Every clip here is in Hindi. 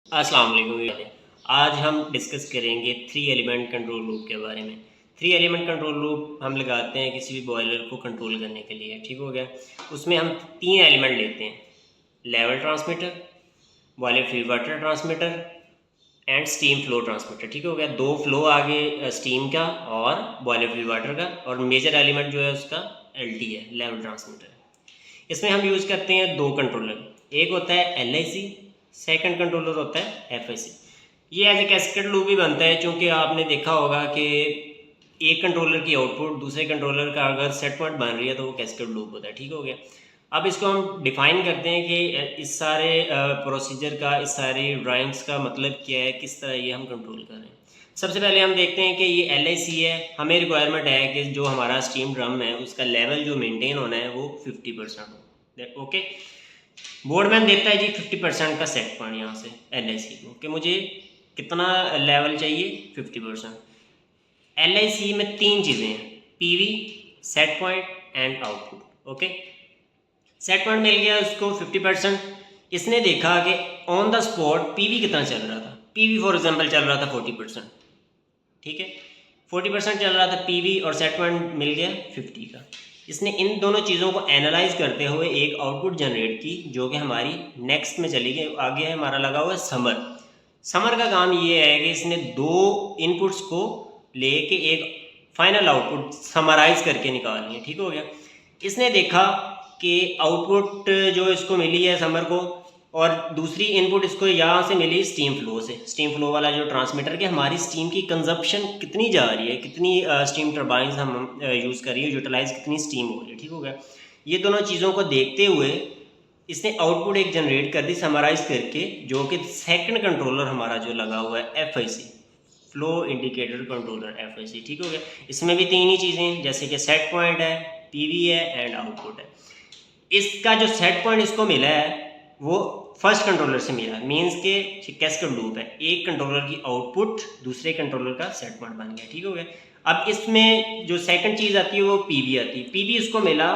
अस्सलाम वालेकुम। आज हम डिस्कस करेंगे थ्री एलिमेंट कंट्रोल लूप के बारे में। थ्री एलिमेंट कंट्रोल लूप हम लगाते हैं किसी भी बॉयलर को कंट्रोल करने के लिए, ठीक हो गया। उसमें हम तीन एलिमेंट लेते हैं, level transmitter, boiler feed water transmitter and steam flow transmitter, ठीक हो गया। दो फ्लो आगे स्टीम का और बॉयलर फीड वाटर का, और मेजर एलिमेंट जो है उसका LT है, लेवल ट्रांसमीटर। इसमें हम यूज़ करते हैं दो कंट्रोलर, एक होता है LIC, सेकंड कंट्रोलर होता है FIC। ये एज ए कैस्केड लूप भी बनता है, क्योंकि आपने देखा होगा कि एक कंट्रोलर की आउटपुट दूसरे कंट्रोलर का अगर सेट पॉइंट बन रही है तो वो कैस्केड लूप होता है, ठीक हो गया। अब इसको हम डिफाइन करते हैं कि इस सारे प्रोसीजर का, इस सारी ड्राइंग्स का मतलब क्या है, किस तरह ये हम कंट्रोल कर रहे हैं। सबसे पहले हम देखते हैं कि ये LIC है। हमें रिक्वायरमेंट है कि जो हमारा स्टीम ड्रम है उसका लेवल जो मेंटेन होना है वो 50% हो। ओके, बोर्डमैन देता है जी 50% का सेट पॉइंट यहाँ से LIC को, कि मुझे कितना लेवल चाहिए, 50%। LIC में तीन चीज़ें हैं, PV, set point and output. Okay, set point मिल गया उसको 50%। इसने देखा कि ऑन द स्पॉट PV कितना चल रहा था। PV फॉर एग्जांपल चल रहा था 40%, ठीक है। 40% चल रहा था PV और सेट पॉइंट मिल गया 50 का। इसने इन दोनों चीज़ों को एनालाइज करते हुए एक आउटपुट जनरेट की, जो कि हमारी नेक्स्ट में चली गई। आगे है हमारा लगा हुआ है समर। समर का काम ये है कि इसने दो इनपुट्स को लेके एक फाइनल आउटपुट समराइज करके निकालनी है, ठीक हो गया। इसने देखा कि आउटपुट जो इसको मिली है समर को, और दूसरी इनपुट इसको यहाँ से मिली स्टीम फ्लो से। स्टीम फ्लो वाला जो ट्रांसमीटर के हमारी स्टीम की कंजप्शन कितनी जा रही है, कितनी स्टीम टर्बाइंस हम यूज़ कर रही है, यूटिलाइज कितनी स्टीम हो रही है, ठीक हो गया। ये दोनों चीज़ों को देखते हुए इसने आउटपुट एक जनरेट कर दी समराइज करके, जो कि सेकंड कंट्रोलर हमारा जो लगा हुआ है FIC, flow indicator controller FIC, ठीक हो गया। इसमें भी तीन ही चीज़ें, जैसे कि सेट पॉइंट है, PV है एंड आउटपुट है। इसका जो सेट पॉइंट इसको मिला है वो फर्स्ट कंट्रोलर से मिला, मीन्स के कैस्केड लूप है। एक कंट्रोलर की आउटपुट दूसरे कंट्रोलर का सेट पॉइंट बन गया, ठीक हो गया। अब इसमें जो सेकंड चीज़ आती है वो PV आती है। PV इसको मिला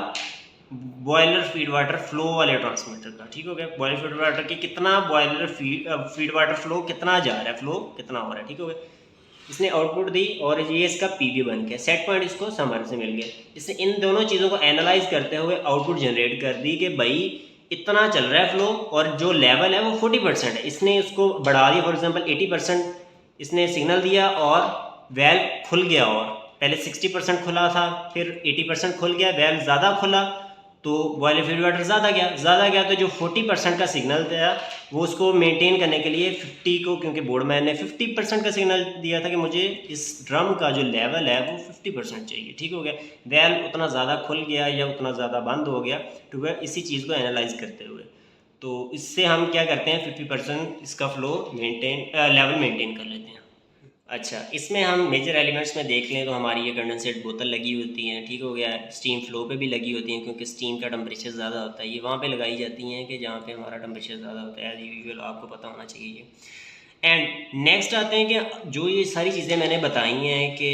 बॉयलर फीड वाटर फ्लो वाले ट्रांसमीटर का, ठीक हो गया। बॉयलर फीड वाटर की कितना बॉयलर फीड वाटर फ्लो कितना जा रहा है, फ्लो कितना हो रहा है, ठीक हो गया। इसने आउटपुट दी और ये इसका PV बन गया। सेट पॉइंट इसको समर से मिल गया। इसने इन दोनों चीज़ों को एनालाइज करते हुए आउटपुट जनरेट कर दी कि भाई इतना चल रहा है फ्लो, और जो लेवल है वो 40% है। इसने उसको बढ़ा दिया, फॉर एग्जांपल 80% इसने सिग्नल दिया और वेल खुल गया, और पहले 60% खुला था, फिर 80% खुल गया, वेल ज़्यादा खुला तो बॉयलर फीड वाटर ज़्यादा गया तो जो 40% का सिग्नल था वो उसको मेंटेन करने के लिए 50 को, क्योंकि बोर्डमैन ने 50% का सिग्नल दिया था कि मुझे इस ड्रम का जो लेवल है वो 50% चाहिए, ठीक हो गया। वेल उतना ज़्यादा खुल गया या उतना ज़्यादा बंद हो गया, ठीक है। इसी चीज़ को एनालाइज करते हुए तो इससे हम क्या करते हैं, 50% इसका फ्लो लेवल मेंटेन कर लेते हैं। अच्छा, इसमें हम मेजर एलिमेंट्स में देख लें तो हमारी ये कंडेंसेट बोतल लगी होती हैं, ठीक हो गया। स्टीम फ्लो पे भी लगी होती हैं, क्योंकि स्टीम का टेम्परेचर ज़्यादा होता है। ये वहाँ पे लगाई जाती हैं कि जहाँ पे हमारा टेम्परेचर ज़्यादा होता है, एज यूजुअल आपको पता होना चाहिए। एंड नेक्स्ट आते हैं कि जो ये सारी चीज़ें मैंने बताई हैं कि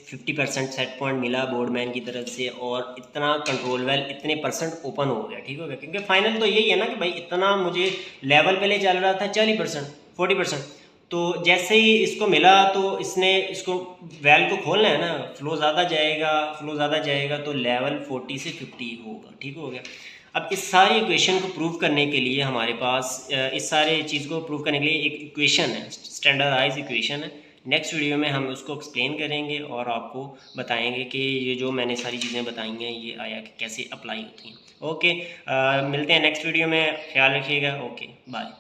50% सेट पॉइंट मिला बोर्डमैन की तरफ से, और इतना कंट्रोल वेल इतने परसेंट ओपन हो गया, ठीक हो गया। क्योंकि फाइनल तो यही है ना कि भाई इतना मुझे लेवल पहले चल रहा था 40%, 40%, तो जैसे ही इसको मिला तो इसने इसको वेल को खोलना है ना, फ्लो ज़्यादा जाएगा तो लेवल 40 से 50 होगा, ठीक हो गया। अब इस सारी इक्वेशन को प्रूव करने के लिए हमारे पास इस सारे चीज़ को प्रूव करने के लिए एक इक्वेशन है, स्टैंडर्डाइज इक्वेशन है। नेक्स्ट वीडियो में हम उसको एक्सप्लेन करेंगे और आपको बताएंगे कि ये जो मैंने सारी चीज़ें बताई हैं ये आया कि कैसे अप्लाई होती हैं। ओके, मिलते हैं नेक्स्ट वीडियो में, ख्याल रखिएगा। Okay, bye.